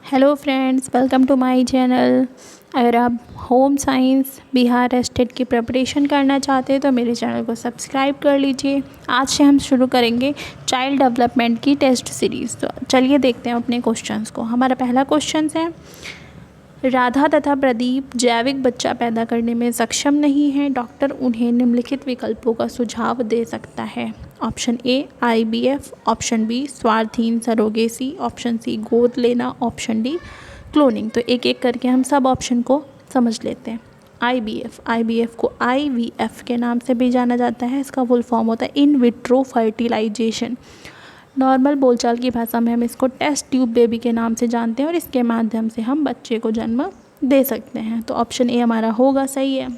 Hello friends, welcome to my channel. अगर आप home science Bihar state की प्रिपरेशन करना चाहते हैं तो मेरे चैनल को सब्सक्राइब कर लीजिए। आज से हम शुरू करेंगे चाइल्ड डेवलपमेंट की टेस्ट सीरीज़। तो चलिए देखते हैं अपने क्वेश्चंस को। हमारा पहला क्वेश्चन है, राधा तथा प्रदीप जैविक बच्चा पैदा करने में सक्षम नहीं हैं। डॉक्टर उन्हें निम्नलिखित विकल्पों का सुझाव दे सकता है। Option A IVF, option B स्वार्थहीन सरोगेसी, ऑप्शन सी गोद लेना, ऑप्शन डी क्लोनिंग। तो एक एक करके हम सब ऑप्शन को समझ लेते हैं। IVF को IVF के नाम से भी जाना जाता है। इसका फुल फॉर्म होता है इन विट्रो फर्टिलाइजेशन। नॉर्मल बोलचाल की भाषा में हम इसको टेस्ट ट्यूब बेबी के नाम से जानते हैं और इसके माध्यम से हम बच्चे को जन्म दे सकते हैं। तो ऑप्शन ए हमारा होगा सही है।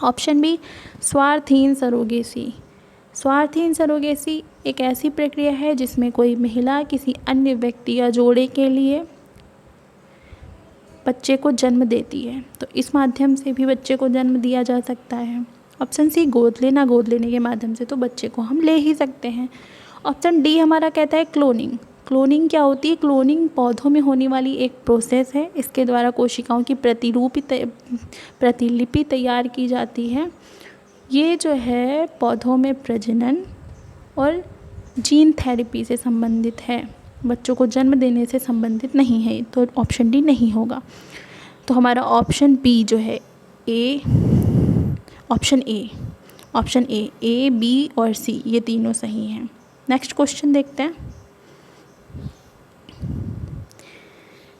ऑप्शन बी स्वार्थहीन सरोगेसी। स्वार्थहीन सरोगेसी एक ऐसी प्रक्रिया है जिसमें कोई महिला किसी अन्य व्यक्ति या जोड़े के लिए बच्चे को जन्म देती है। तो इस माध्यम से भी बच्चे को जन्म दिया जा सकता है। ऑप्शन सी गोद लेने के माध्यम से तो बच्चे को हम ले ही सकते हैं। ऑप्शन डी हमारा कहता है क्लोनिंग। क्लोनिंग क्या होती है? क्लोनिंग पौधों में होने वाली एक प्रोसेस है। इसके द्वारा कोशिकाओं की प्रतिलिपि तैयार की जाती है। ये जो है पौधों में प्रजनन और जीन थेरेपी से संबंधित है, बच्चों को जन्म देने से संबंधित नहीं है। तो ऑप्शन डी नहीं होगा। तो हमारा ऑप्शन बी जो है ऑप्शन ए, बी और सी ये तीनों सही हैं। नेक्स्ट क्वेश्चन देखते हैं।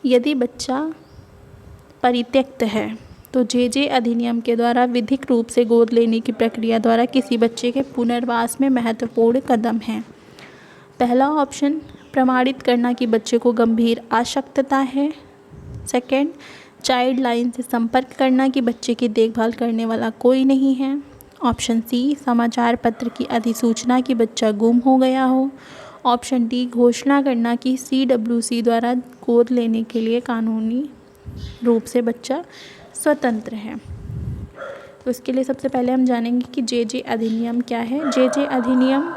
यदि बच्चा परित्यक्त है तो जे अधिनियम के द्वारा विधिक रूप से गोद लेने की प्रक्रिया द्वारा किसी बच्चे के पुनर्वास में महत्वपूर्ण कदम है। पहला ऑप्शन प्रमाणित करना कि बच्चे को गंभीर आवश्यकता है। सेकंड, चाइल्ड लाइन से संपर्क करना कि बच्चे की देखभाल करने वाला कोई नहीं है। ऑप्शन सी, समाचार पत्र की अधिसूचना कि बच्चा गुम हो गया हो। ऑप्शन डी, घोषणा करना कि CWC द्वारा गोद लेने के लिए कानूनी रूप से बच्चा स्वतंत्र है। तो इसके लिए सबसे पहले हम जानेंगे कि जे अधिनियम क्या है। जे अधिनियम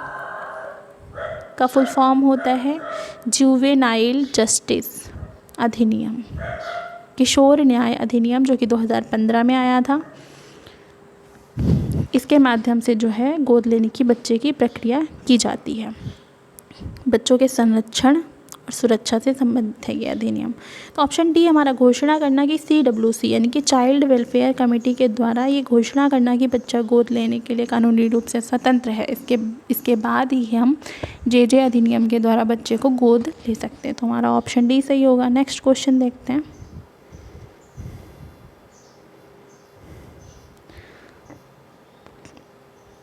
का फुल फॉर्म होता है जुवेनाइल जस्टिस अधिनियम, किशोर न्याय अधिनियम, जो कि 2015 में आया था। इसके माध्यम से जो है गोद लेने की बच्चे की प्रक्रिया की जाती है। बच्चों के संरक्षण और सुरक्षा से संबंधित है ये अधिनियम। तो ऑप्शन डी हमारा घोषणा करना कि CWC यानी कि चाइल्ड वेलफेयर कमेटी के द्वारा ये घोषणा करना कि बच्चा गोद लेने के लिए कानूनी रूप से स्वतंत्र है। इसके बाद ही हम जे अधिनियम के द्वारा बच्चे को गोद ले सकते हैं। तो हमारा ऑप्शन डी सही होगा। नेक्स्ट क्वेश्चन देखते हैं।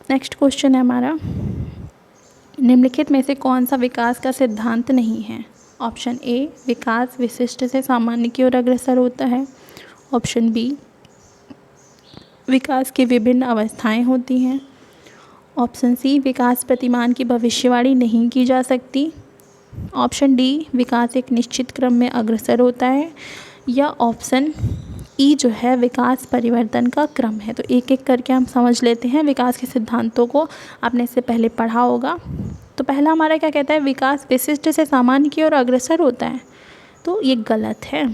नेक्स्ट क्वेश्चन है हमारा, निम्नलिखित में से कौन सा विकास का सिद्धांत नहीं है। ऑप्शन ए, विकास विशिष्ट से सामान्य की ओर अग्रसर होता है। ऑप्शन बी, विकास की विभिन्न अवस्थाएं होती हैं। ऑप्शन सी, विकास प्रतिमान की भविष्यवाणी नहीं की जा सकती। ऑप्शन डी, विकास एक निश्चित क्रम में अग्रसर होता है। या ऑप्शन ई जो है विकास परिवर्तन का क्रम है। तो एक एक करके हम समझ लेते हैं विकास के सिद्धांतों को। आपने इससे पहले पढ़ा होगा। तो पहला हमारा क्या कहता है, विकास विशिष्ट से सामान्य की ओर अग्रसर होता है। तो ये गलत है।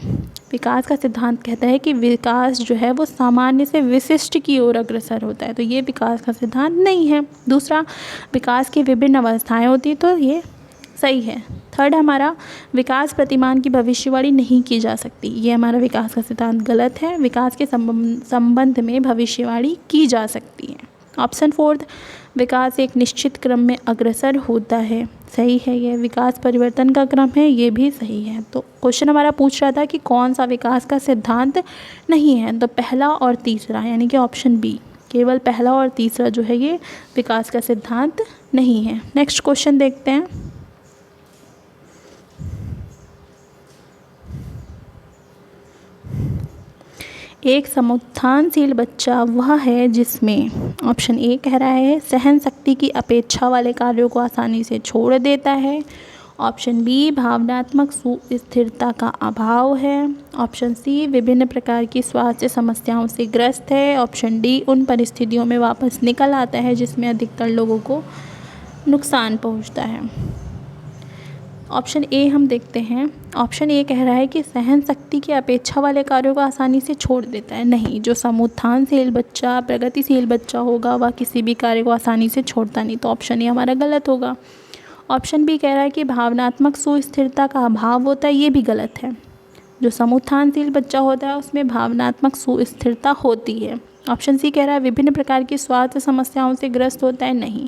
विकास का सिद्धांत कहता है कि विकास जो है वो सामान्य से विशिष्ट की ओर अग्रसर होता है। तो ये विकास का सिद्धांत नहीं है। दूसरा, विकास की विभिन्न अवस्थाएं होती, तो ये सही है। थर्ड हमारा, विकास प्रतिमान की भविष्यवाणी नहीं की जा सकती। ये हमारा विकास का सिद्धांत गलत है। विकास के संबंध में भविष्यवाणी की जा सकती है। ऑप्शन फोर्थ, विकास एक निश्चित क्रम में अग्रसर होता है, सही है। ये विकास परिवर्तन का क्रम है, ये भी सही है। तो क्वेश्चन हमारा पूछ रहा था कि कौन सा विकास का सिद्धांत नहीं है। तो पहला और तीसरा यानी कि ऑप्शन बी, केवल पहला और तीसरा जो है ये विकास का सिद्धांत नहीं है। नेक्स्ट क्वेश्चन देखते हैं। एक समुत्थानशील बच्चा वह है जिसमें, ऑप्शन ए कह रहा है, सहन शक्ति की अपेक्षा वाले कार्यों को आसानी से छोड़ देता है। ऑप्शन बी, भावनात्मक सुस्थिरता का अभाव है। ऑप्शन सी, विभिन्न प्रकार की स्वास्थ्य समस्याओं से ग्रस्त है। ऑप्शन डी, उन परिस्थितियों में वापस निकल आता है जिसमें अधिकतर लोगों को नुकसान पहुंचता है। ऑप्शन ए हम देखते हैं। ऑप्शन ए कह रहा है कि सहन शक्ति की अपेक्षा वाले कार्यों को आसानी से छोड़ देता है। नहीं, जो समुत्थानशील बच्चा, प्रगतिशील बच्चा होगा वह किसी भी कार्य को आसानी से छोड़ता नहीं। तो ऑप्शन ए हमारा गलत होगा। ऑप्शन बी कह रहा है कि भावनात्मक सुस्थिरता का अभाव होता है। ये भी गलत है। जो समुत्थानशील बच्चा होता है उसमें भावनात्मक सुस्थिरता होती है। ऑप्शन सी कह रहा है विभिन्न प्रकार की स्वास्थ्य समस्याओं से ग्रस्त होता है। नहीं,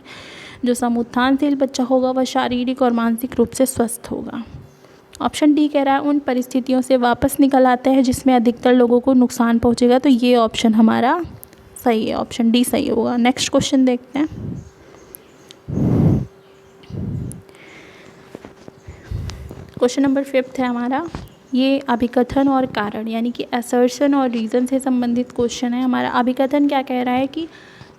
जो समुत्थानशील बच्चा होगा वह शारीरिक और मानसिक रूप से स्वस्थ होगा। ऑप्शन डी कह रहा है उन परिस्थितियों से वापस निकल आता है जिसमें अधिकतर लोगों को नुकसान पहुंचेगा। तो ये ऑप्शन हमारा सही है, ऑप्शन डी सही होगा। नेक्स्ट क्वेश्चन देखते हैं। क्वेश्चन नंबर 5 है हमारा। ये अभिकथन और कारण यानी कि असर्शन और रीज़न से संबंधित क्वेश्चन है हमारा। अभिकथन क्या कह रहा है कि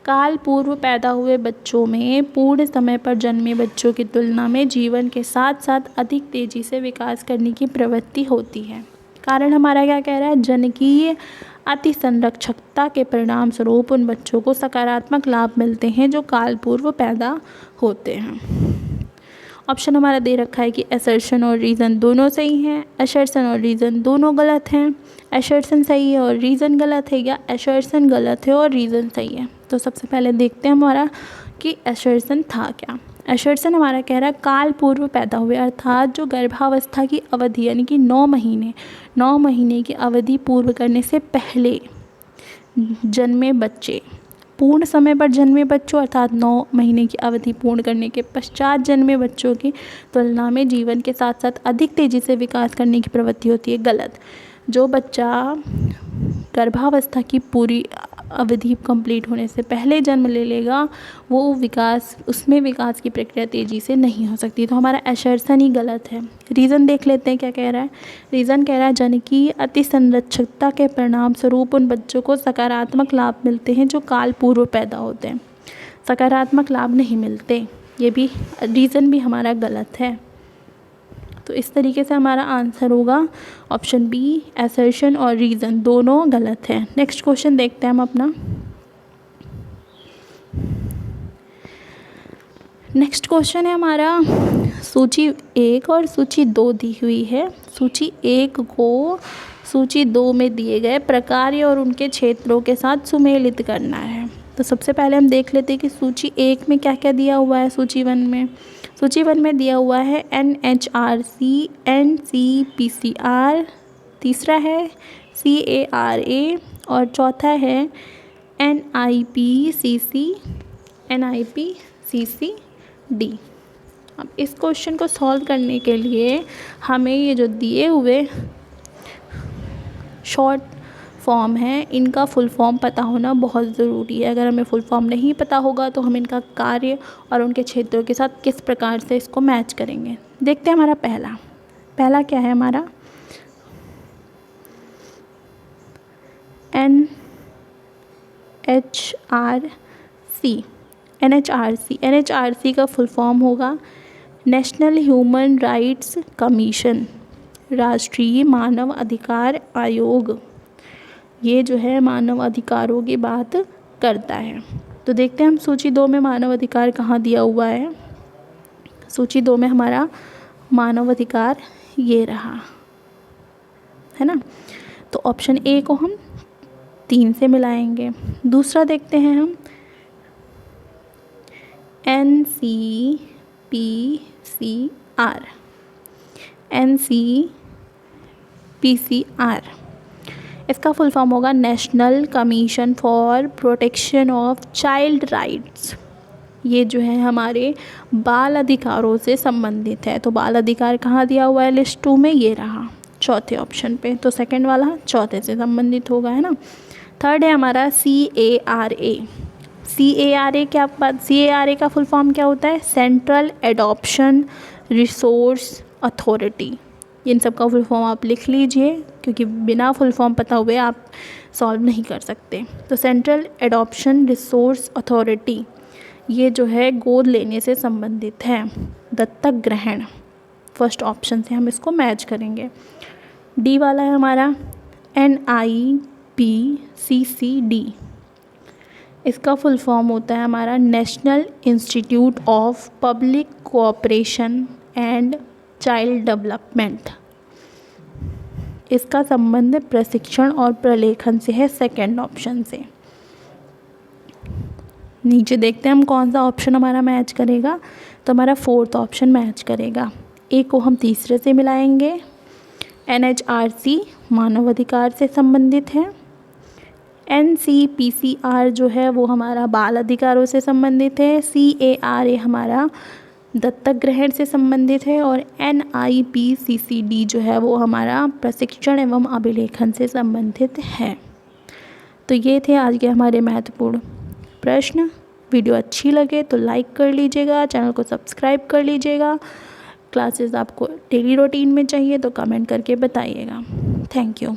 काल पूर्व पैदा हुए बच्चों में पूर्ण समय पर जन्मे बच्चों की तुलना में जीवन के साथ साथ अधिक तेज़ी से विकास करने की प्रवृत्ति होती है। कारण हमारा क्या कह रहा है, जनकीय अति संरक्षकता के परिणाम स्वरूप उन बच्चों को सकारात्मक लाभ मिलते हैं जो काल पूर्व पैदा होते हैं। ऑप्शन हमारा दे रखा है कि असर्शन और रीज़न दोनों सही हैं, असर्शन और रीज़न दोनों गलत हैं, असर्शन सही है और रीज़न गलत है, या असर्शन गलत है और रीज़न सही है। तो सबसे पहले देखते हैं हमारा कि असर्शन था क्या। असर्शन हमारा कह रहा है काल पूर्व पैदा हुए, अर्थात जो गर्भावस्था की अवधि यानी कि 9 महीने की अवधि पूर्व करने से पहले जन्मे बच्चे, पूर्ण समय पर जन्मे बच्चों अर्थात 9 महीने की अवधि पूर्ण करने के पश्चात जन्मे बच्चों की तुलना में जीवन के साथ साथ अधिक तेज़ी से विकास करने की प्रवृत्ति होती है। गलत। जो बच्चा गर्भावस्था की पूरी अवधि कंप्लीट होने से पहले जन्म ले लेगा वो उसमें विकास की प्रक्रिया तेज़ी से नहीं हो सकती। तो हमारा असर्शन ही गलत है। रीज़न देख लेते हैं क्या कह रहा है। रीज़न कह रहा है जनकीय अति संरक्षकता के परिणाम स्वरूप उन बच्चों को सकारात्मक लाभ मिलते हैं जो काल पूर्व पैदा होते हैं। सकारात्मक लाभ नहीं मिलते, ये भी रीज़न भी हमारा गलत है। तो इस तरीके से हमारा आंसर होगा ऑप्शन बी, असर्शन और रीज़न दोनों गलत है। नेक्स्ट क्वेश्चन देखते हैं हम अपना। नेक्स्ट क्वेश्चन है हमारा सूची 1 और सूची 2 दी हुई है। सूची 1 को सूची 2 में दिए गए प्रकार और उनके क्षेत्रों के साथ सुमेलित करना है। तो सबसे पहले हम देख लेते हैं कि सूची 1 में क्या क्या दिया हुआ है। सूची 1 में दिया हुआ है NHRC, NCPCR, तीसरा है CARA और चौथा है NIPCCD। अब इस क्वेश्चन को सॉल्व करने के लिए हमें ये जो दिए हुए शॉर्ट फॉर्म है इनका फुल फॉर्म पता होना बहुत ज़रूरी है। अगर हमें फुल फॉर्म नहीं पता होगा तो हम इनका कार्य और उनके क्षेत्रों के साथ किस प्रकार से इसको मैच करेंगे। देखते हैं हमारा पहला क्या है हमारा NHRC का फुल फॉर्म होगा नेशनल ह्यूमन राइट्स कमीशन, राष्ट्रीय मानव अधिकार आयोग। ये जो है मानव अधिकारों की बात करता है। तो देखते हैं हम सूची 2 में मानव अधिकार कहाँ दिया हुआ है। सूची 2 में हमारा मानव अधिकार ये रहा है ना। तो ऑप्शन ए को हम 3 से मिलाएंगे। दूसरा देखते हैं हम NCPCR। इसका फुल फॉर्म होगा national commission for protection of child rights. ये जो है हमारे बाल अधिकारों से संबंधित है। तो बाल अधिकार कहाँ दिया हुआ है लिस्ट 2 में, ये रहा चौथे ऑप्शन पे। तो सेकंड वाला चौथे से संबंधित होगा, है ना। थर्ड है हमारा CARA का फुल फॉर्म क्या होता है, सेंट्रल एडॉप्शन रिसोर्स अथॉरिटी। इन सब का फुल फॉर्म आप लिख लीजिए क्योंकि बिना फुल फॉर्म पता हुए आप सॉल्व नहीं कर सकते। तो सेंट्रल एडॉप्शन रिसोर्स अथॉरिटी ये जो है गोद लेने से संबंधित है, दत्तक ग्रहण। फर्स्ट ऑप्शन से हम इसको मैच करेंगे। डी वाला है हमारा NIPCCD। इसका फुल फॉर्म होता है हमारा national institute of public cooperation and child development. इसका संबंध प्रशिक्षण और प्रलेखन से है, सेकंड ऑप्शन से। नीचे देखते हैं हम कौन सा ऑप्शन हमारा मैच करेगा। तो हमारा फोर्थ ऑप्शन मैच करेगा। ए को हम तीसरे से मिलाएंगे। NHRC मानव अधिकार से संबंधित है। NCPCR जो है वो हमारा बाल अधिकारों से संबंधित है। CARA हमारा दत्तक ग्रहण से संबंधित है। और NIPCCD जो है वो हमारा प्रशिक्षण एवं अभिलेखन से संबंधित है। तो ये थे आज के हमारे महत्वपूर्ण प्रश्न। वीडियो अच्छी लगे तो लाइक कर लीजिएगा, चैनल को सब्सक्राइब कर लीजिएगा। क्लासेस आपको डेली रूटीन में चाहिए तो कमेंट करके बताइएगा। Thank you.